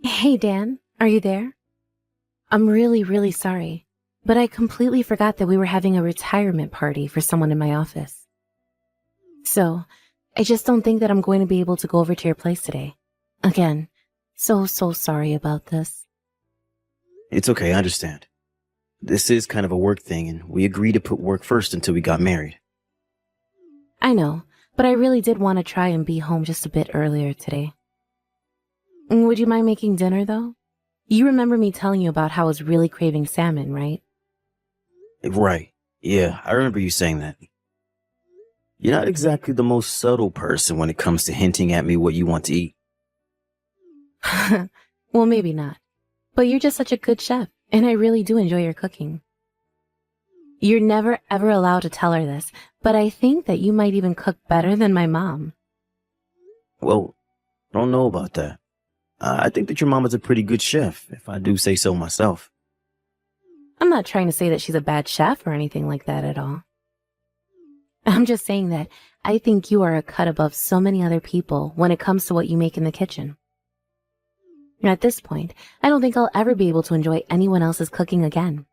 Hey, Dan, are you there? I'm really, really sorry, but I completely forgot that we were having a retirement party for someone in my office. So, I just don't think that I'm going to be able to go over to your place today. Again, so sorry about this. It's okay, I understand. This is kind of a work thing, and we agreed to put work first until we got married. I know, but I really did want to try and be home just a bit earlier today. Would you mind making dinner, though? You remember me telling you about how I was really craving salmon, right? Right. Yeah, I remember you saying that. You're not exactly the most subtle person when it comes to hinting at me what you want to eat. Well, maybe not. But you're just such a good chef, and I really do enjoy your cooking. You're never ever allowed to tell her this, but I think that you might even cook better than my mom. Well, I don't know about that. I think that your mom is a pretty good chef, if I do say so myself. I'm not trying to say that she's a bad chef or anything like that at all. I'm just saying that I think you are a cut above so many other people when it comes to what you make in the kitchen. At this point, I don't think I'll ever be able to enjoy anyone else's cooking again.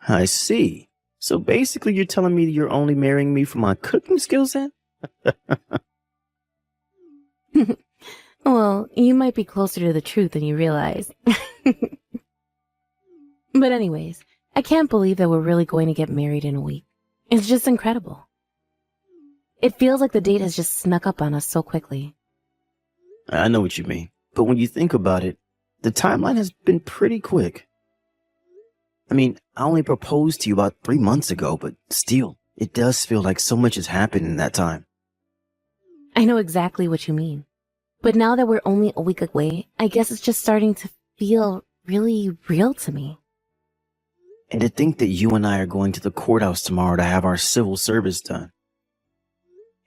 I see. So basically you're telling me that you're only marrying me for my cooking skills then? Well, you might be closer to the truth than you realize. But anyways, I can't believe that we're really going to get married in a week. It's just incredible. It feels like the date has just snuck up on us so quickly. I know what you mean. But when you think about it, the timeline has been pretty quick. I mean, I only proposed to you about 3 months ago, but still, it does feel like so much has happened in that time. I know exactly what you mean. But now that we're only a week away, I guess it's just starting to feel really real to me. And to think that you and I are going to the courthouse tomorrow to have our civil service done.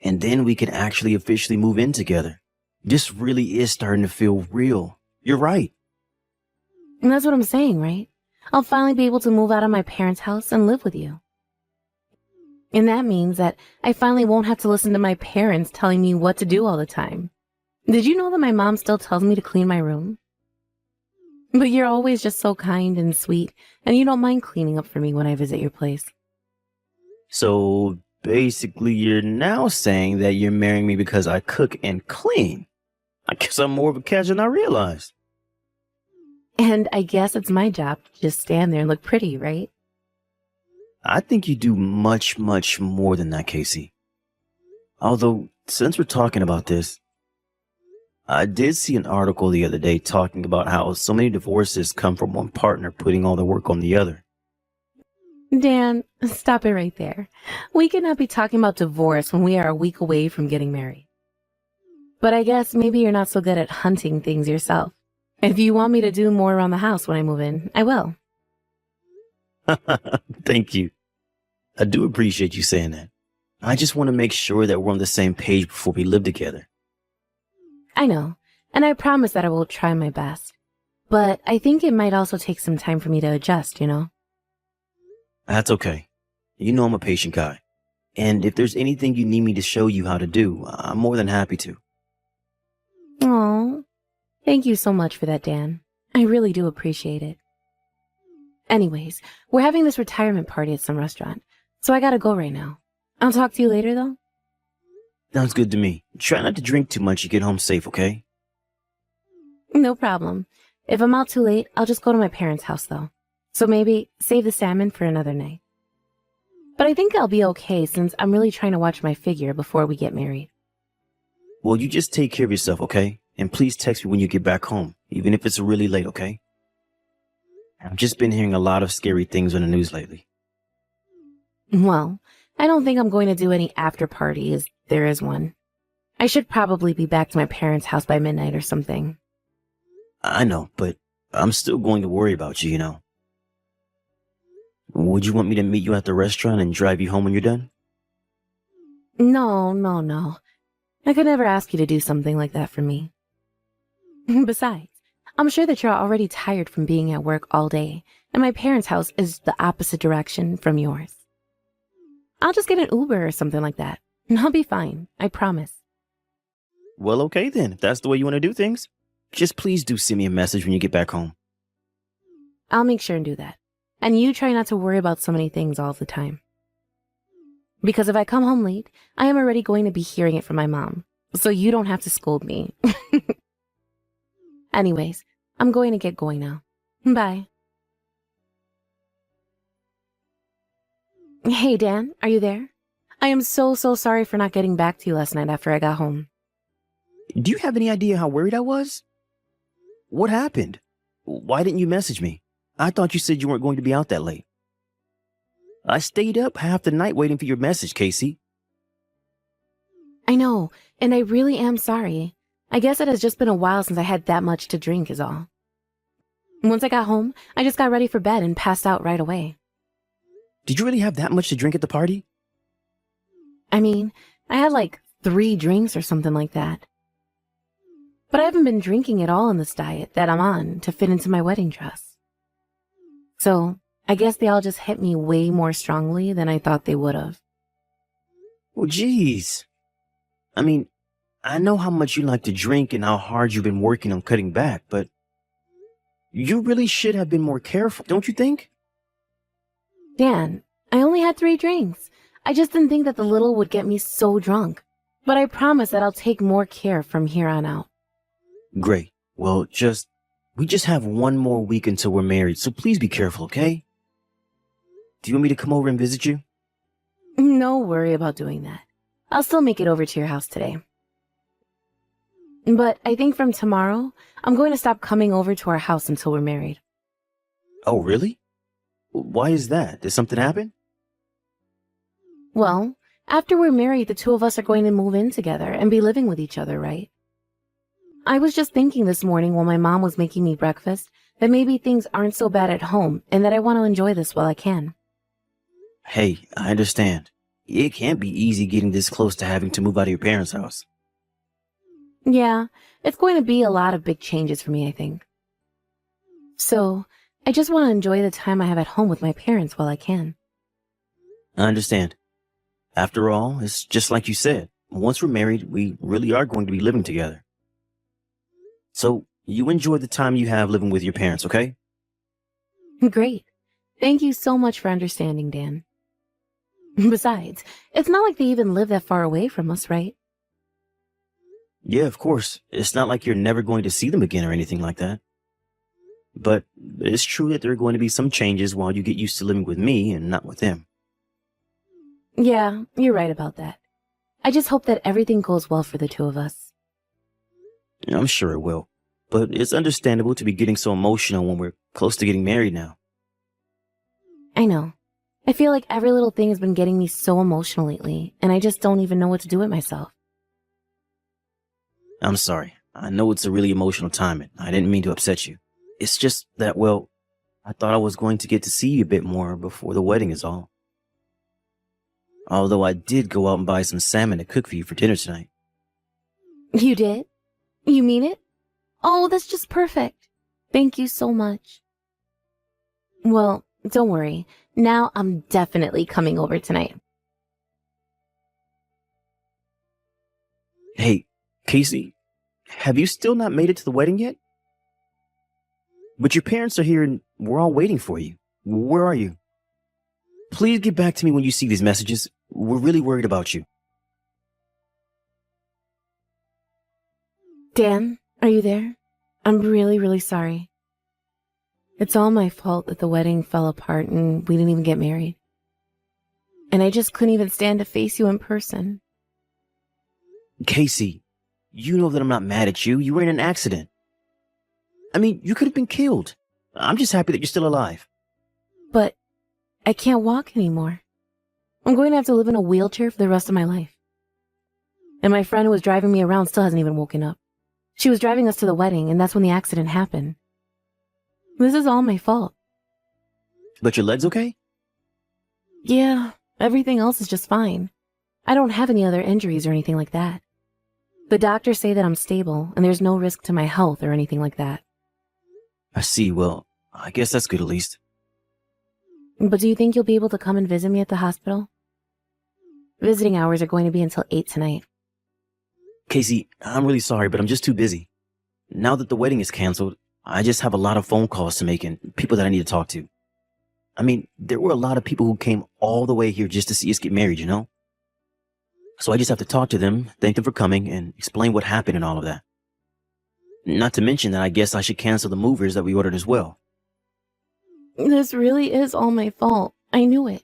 And then we can actually officially move in together. This really is starting to feel real. You're right. And that's what I'm saying, right? I'll finally be able to move out of my parents' house and live with you. And that means that I finally won't have to listen to my parents telling me what to do all the time. Did you know that my mom still tells me to clean my room? But you're always just so kind and sweet, and you don't mind cleaning up for me when I visit your place. So basically you're now saying that you're marrying me because I cook and clean. I guess I'm more of a catch than I realized. And I guess it's my job to just stand there and look pretty, right? I think you do much more than that, Casey. Although, since we're talking about this, I did see an article the other day talking about how so many divorces come from one partner putting all the work on the other. Dan, stop it right there. We cannot be talking about divorce when we are a week away from getting married. But I guess maybe you're not so good at hunting things yourself. If you want me to do more around the house when I move in, I will. Thank you. I do appreciate you saying that. I just want to make sure that we're on the same page before we live together. I know, and I promise that I will try my best. But I think it might also take some time for me to adjust, you know? That's okay. You know I'm a patient guy. And if there's anything you need me to show you how to do, I'm more than happy to. Aw, thank you so much for that, Dan. I really do appreciate it. Anyways, we're having this retirement party at some restaurant, so I gotta go right now. I'll talk to you later, though. Sounds good to me. Try not to drink too much to get home safe, okay? No problem. If I'm out too late, I'll just go to my parents' house, though. So maybe save the salmon for another night. But I think I'll be okay since I'm really trying to watch my figure before we get married. Well, you just take care of yourself, okay? And please text me when you get back home, even if it's really late, okay? I've just been hearing a lot of scary things on the news lately. Well, I don't think I'm going to do any after party as there is one. I should probably be back to my parents' house by midnight or something. I know, but I'm still going to worry about you, you know. Would you want me to meet you at the restaurant and drive you home when you're done? No. I could never ask you to do something like that for me. Besides, I'm sure that you're already tired from being at work all day, and my parents' house is the opposite direction from yours. I'll just get an Uber or something like that, and I'll be fine, I promise. Well, okay then, if that's the way you want to do things. just please do send me a message when you get back home. I'll make sure and do that. And you try not to worry about so many things all the time. Because if I come home late, I am already going to be hearing it from my mom. So you don't have to scold me. Anyways, I'm going to get going now. Bye. Hey, Dan, are you there? I am so sorry for not getting back to you last night after I got home. Do you have any idea how worried I was? What happened? Why didn't you message me? I thought you said you weren't going to be out that late. I stayed up half the night waiting for your message, Casey. I know, and I really am sorry. I guess it has just been a while since I had that much to drink is all. Once I got home, I just got ready for bed and passed out right away. Did you really have that much to drink at the party? I mean, I had like 3 drinks or something like that. But I haven't been drinking at all in this diet that I'm on to fit into my wedding dress. So, I guess they all just hit me way more strongly than I thought they would have. Well, geez. I mean, I know how much you like to drink and how hard you've been working on cutting back, but you really should have been more careful, don't you think? Dan, I only had 3 drinks. I just didn't think that the little would get me so drunk. But I promise that I'll take more care from here on out. Great. Well, we just have one more week until we're married, so please be careful, okay? Do you want me to come over and visit you? No worry about doing that. I'll still make it over to your house today. But I think from tomorrow, I'm going to stop coming over to our house until we're married. Oh, really? Why is that? Did something happen? Well, after we're married, the 2 of us are going to move in together and be living with each other, right? I was just thinking this morning while my mom was making me breakfast that maybe things aren't so bad at home and that I want to enjoy this while I can. Hey, I understand. It can't be easy getting this close to having to move out of your parents' house. Yeah, it's going to be a lot of big changes for me, I think. So, I just want to enjoy the time I have at home with my parents while I can. I understand. After all, it's just like you said. Once we're married, we really are going to be living together. So, you enjoy the time you have living with your parents, okay? Great. Thank you so much for understanding, Dan. Besides, it's not like they even live that far away from us, right? Yeah, of course. It's not like you're never going to see them again or anything like that. But it's true that there are going to be some changes while you get used to living with me and not with them. Yeah, you're right about that. I just hope that everything goes well for the 2 of us. I'm sure it will. But it's understandable to be getting so emotional when we're close to getting married now. I know. I feel like every little thing has been getting me so emotional lately, and I just don't even know what to do with myself. I'm sorry. I know it's a really emotional time, and I didn't mean to upset you. It's just that, well, I thought I was going to get to see you a bit more before the wedding is all. Although I did go out and buy some salmon to cook for you for dinner tonight. You did? You mean it? Oh, that's just perfect. Thank you so much. Well, don't worry. Now I'm definitely coming over tonight. Hey, Casey, have you still not made it to the wedding yet? But your parents are here and we're all waiting for you. Where are you? Please get back to me when you see these messages. We're really worried about you. Dan, are you there? I'm really sorry. It's all my fault that the wedding fell apart and we didn't even get married. And I just couldn't even stand to face you in person. Casey, you know that I'm not mad at you. You were in an accident. I mean, you could have been killed. I'm just happy that you're still alive. But I can't walk anymore. I'm going to have to live in a wheelchair for the rest of my life. And my friend who was driving me around still hasn't even woken up. She was driving us to the wedding, and that's when the accident happened. This is all my fault. But your leg's okay? Yeah, everything else is just fine. I don't have any other injuries or anything like that. The doctors say that I'm stable, and there's no risk to my health or anything like that. I see. Well, I guess that's good at least. But do you think you'll be able to come and visit me at the hospital? Visiting hours are going to be until 8 tonight. Casey, I'm really sorry, but I'm just too busy. now that the wedding is canceled, I just have a lot of phone calls to make and people that I need to talk to. I mean, there were a lot of people who came all the way here just to see us get married, you know? So I just have to talk to them, thank them for coming, and explain what happened and all of that. Not to mention that I guess I should cancel the movers that we ordered as well. This really is all my fault. I knew it.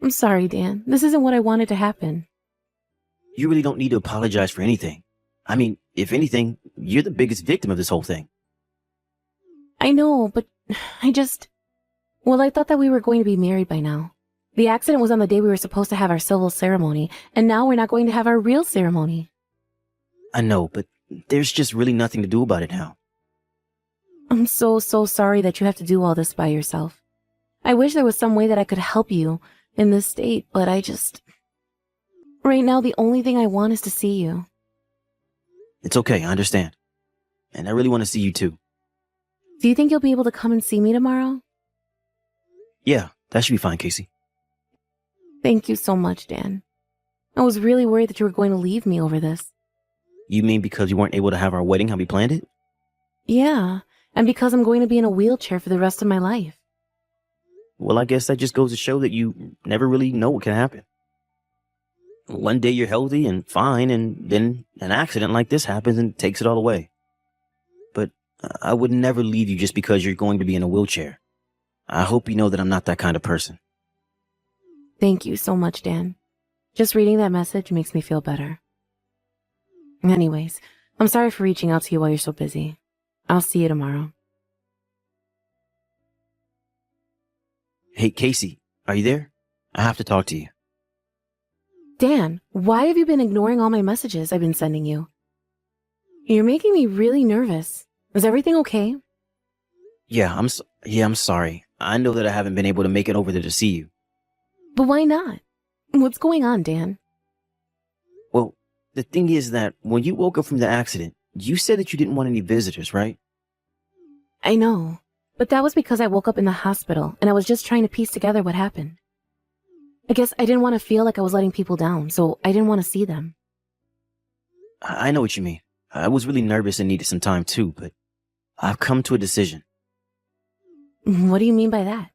I'm sorry, Dan. This isn't what I wanted to happen. You really don't need to apologize for anything. I mean, if anything, you're the biggest victim of this whole thing. I know, but I thought that we were going to be married by now. The accident was on the day we were supposed to have our civil ceremony, and now we're not going to have our real ceremony. I know, but there's just really nothing to do about it now. I'm so sorry that you have to do all this by yourself. I wish there was some way that I could help you in this state, but right now the only thing I want is to see you. It's okay, I understand. And I really want to see you too. Do you think you'll be able to come and see me tomorrow? Yeah, that should be fine, Casey. Thank you so much, Dan. I was really worried that you were going to leave me over this. You mean because you weren't able to have our wedding how we planned it? Yeah, and because I'm going to be in a wheelchair for the rest of my life. Well, I guess that just goes to show that you never really know what can happen. One day you're healthy and fine, and then an accident like this happens and takes it all away. But I would never leave you just because you're going to be in a wheelchair. I hope you know that I'm not that kind of person. Thank you so much, Dan. Just reading that message makes me feel better. Anyways, I'm sorry for reaching out to you while you're so busy. I'll see you tomorrow. Hey, Casey, are you there? I have to talk to you. Dan, why have you been ignoring all my messages I've been sending you? You're making me really nervous. Is everything okay? Yeah, I'm sorry. I know that I haven't been able to make it over there to see you. But why not? What's going on, Dan? Well, the thing is that when you woke up from the accident, you said that you didn't want any visitors, right? I know, but that was because I woke up in the hospital and I was just trying to piece together what happened. I guess I didn't want to feel like I was letting people down, so I didn't want to see them. I know what you mean. I was really nervous and needed some time too, but I've come to a decision. What do you mean by that?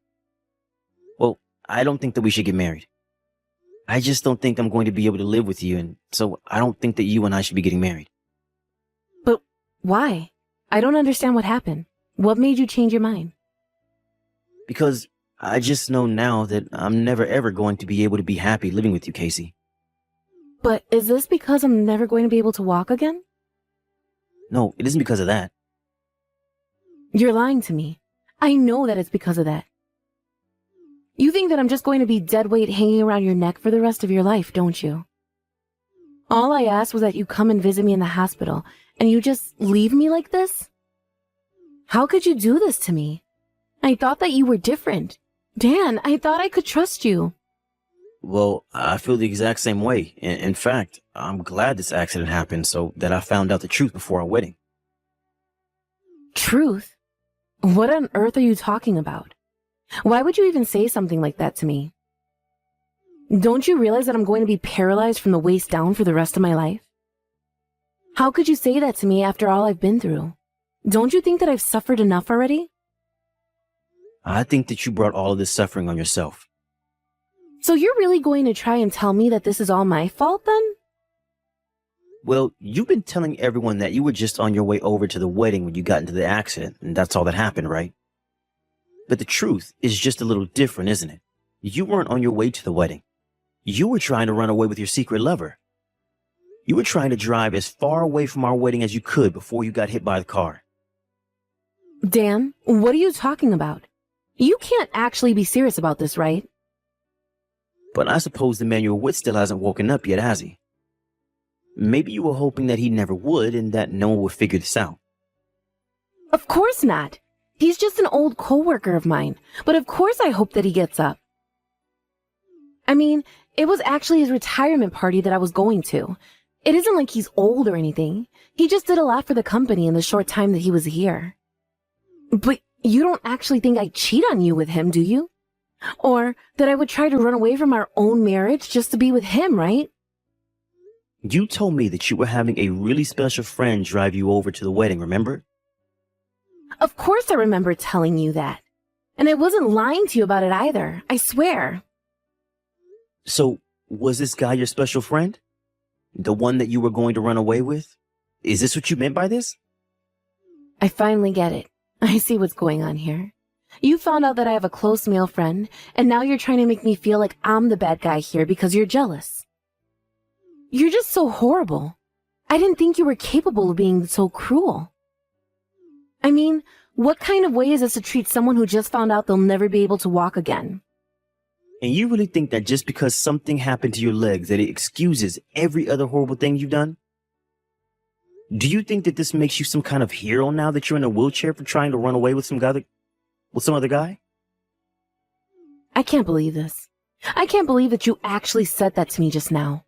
Well, I don't think that we should get married. I just don't think I'm going to be able to live with you, and so I don't think that you and I should be getting married. But why? I don't understand what happened. What made you change your mind? Because I just know now that I'm never ever going to be able to be happy living with you, Casey. But is this because I'm never going to be able to walk again? No, it isn't because of that. You're lying to me. I know that it's because of that. You think that I'm just going to be dead weight hanging around your neck for the rest of your life, don't you? All I asked was that you come and visit me in the hospital, and you just leave me like this? How could you do this to me? I thought that you were different. Dan, I thought I could trust you. Well, I feel the exact same way. In fact, I'm glad this accident happened so that I found out the truth before our wedding. Truth? What on earth are you talking about? Why would you even say something like that to me? Don't you realize that I'm going to be paralyzed from the waist down for the rest of my life? How could you say that to me after all I've been through? Don't you think that I've suffered enough already? I think that you brought all of this suffering on yourself. So you're really going to try and tell me that this is all my fault then? Well, you've been telling everyone that you were just on your way over to the wedding when you got into the accident, and that's all that happened, right? But the truth is just a little different, isn't it? You weren't on your way to the wedding. You were trying to run away with your secret lover. You were trying to drive as far away from our wedding as you could before you got hit by the car. Dan, what are you talking about? You can't actually be serious about this, right? But I suppose the man you were with still hasn't woken up yet, has he? Maybe you were hoping that he never would and that no one would figure this out. Of course not. He's just an old coworker of mine, but of course I hope that he gets up. I mean, it was actually his retirement party that I was going to. It isn't like he's old or anything. He just did a lot for the company in the short time that he was here. But you don't actually think I'd cheat on you with him, do you? Or that I would try to run away from our own marriage just to be with him, right? You told me that you were having a really special friend drive you over to the wedding, remember? Of course I remember telling you that. And I wasn't lying to you about it either, I swear. So, was this guy your special friend? The one that you were going to run away with? Is this what you meant by this? I finally get it. I see what's going on here. You found out that I have a close male friend, and now you're trying to make me feel like I'm the bad guy here because you're jealous. You're just so horrible. I didn't think you were capable of being so cruel. I mean, what kind of way is this to treat someone who just found out they'll never be able to walk again? And you really think that just because something happened to your legs that it excuses every other horrible thing you've done? Do you think that this makes you some kind of hero now that you're in a wheelchair for trying to run away with some other guy? I can't believe this. I can't believe that you actually said that to me just now.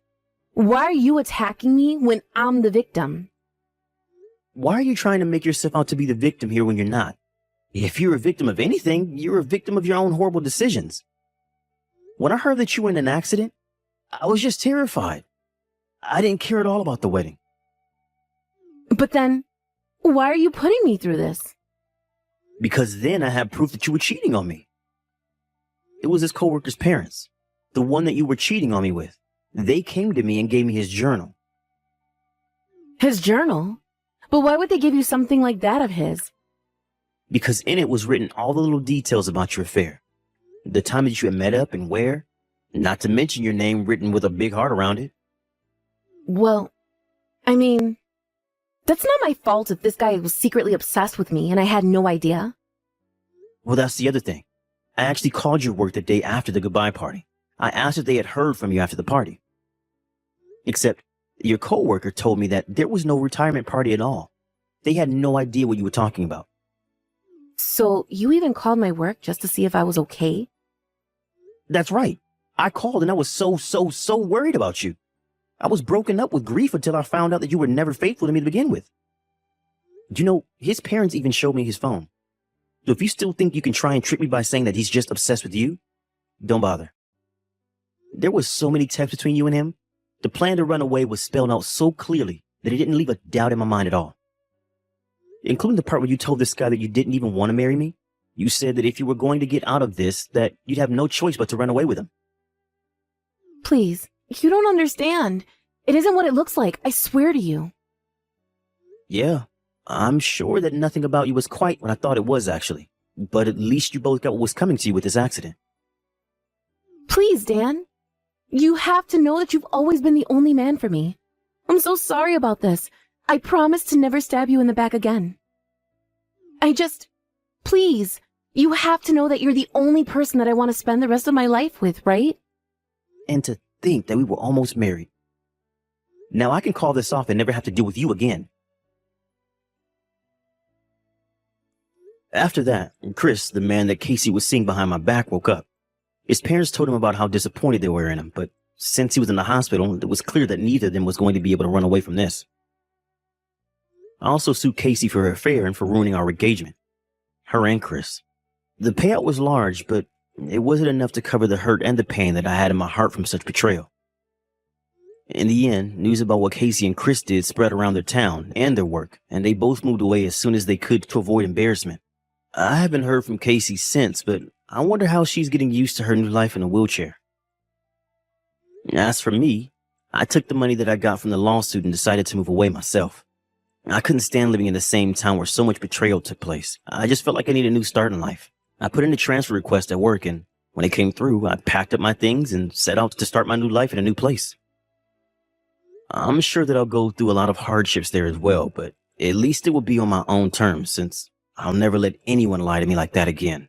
Why are you attacking me when I'm the victim? Why are you trying to make yourself out to be the victim here when you're not? If you're a victim of anything, you're a victim of your own horrible decisions. When I heard that you were in an accident, I was just terrified. I didn't care at all about the wedding. But then, why are you putting me through this? Because then I had proof that you were cheating on me. It was his coworker's parents, the one that you were cheating on me with. They came to me and gave me his journal. His journal? But why would they give you something like that of his? Because in it was written all the little details about your affair. The time that you had met up and where, not to mention your name written with a big heart around it. Well, I mean, that's not my fault if this guy was secretly obsessed with me and I had no idea. Well, that's the other thing. I actually called your work the day after the goodbye party. I asked if they had heard from you after the party. Except your coworker told me that there was no retirement party at all. They had no idea what you were talking about. So you even called my work just to see if I was okay? That's right. I called and I was so worried about you. I was broken up with grief until I found out that you were never faithful to me to begin with. You know, his parents even showed me his phone. So if you still think you can try and trick me by saying that he's just obsessed with you, don't bother. There was so many texts between you and him. The plan to run away was spelled out so clearly that it didn't leave a doubt in my mind at all. Including the part where you told this guy that you didn't even want to marry me. You said that if you were going to get out of this, that you'd have no choice but to run away with him. Please, you don't understand. It isn't what it looks like, I swear to you. Yeah, I'm sure that nothing about you was quite what I thought it was actually. But at least you both got what was coming to you with this accident. Please, Dan. You have to know that you've always been the only man for me. I'm so sorry about this. I promise to never stab you in the back again. Please, you have to know that you're the only person that I want to spend the rest of my life with, right? And to think that we were almost married. Now I can call this off and never have to deal with you again. After that, Chris, the man that Casey was seeing behind my back, woke up. His parents told him about how disappointed they were in him, but since he was in the hospital, it was clear that neither of them was going to be able to run away from this. I also sued Casey for her affair and for ruining our engagement. Her and Chris. The payout was large, but it wasn't enough to cover the hurt and the pain that I had in my heart from such betrayal. In the end, news about what Casey and Chris did spread around their town and their work, and they both moved away as soon as they could to avoid embarrassment. I haven't heard from Casey since, but I wonder how she's getting used to her new life in a wheelchair. As for me, I took the money that I got from the lawsuit and decided to move away myself. I couldn't stand living in the same town where so much betrayal took place. I just felt like I needed a new start in life. I put in a transfer request at work, and when it came through, I packed up my things and set out to start my new life in a new place. I'm sure that I'll go through a lot of hardships there as well, but at least it will be on my own terms, since I'll never let anyone lie to me like that again.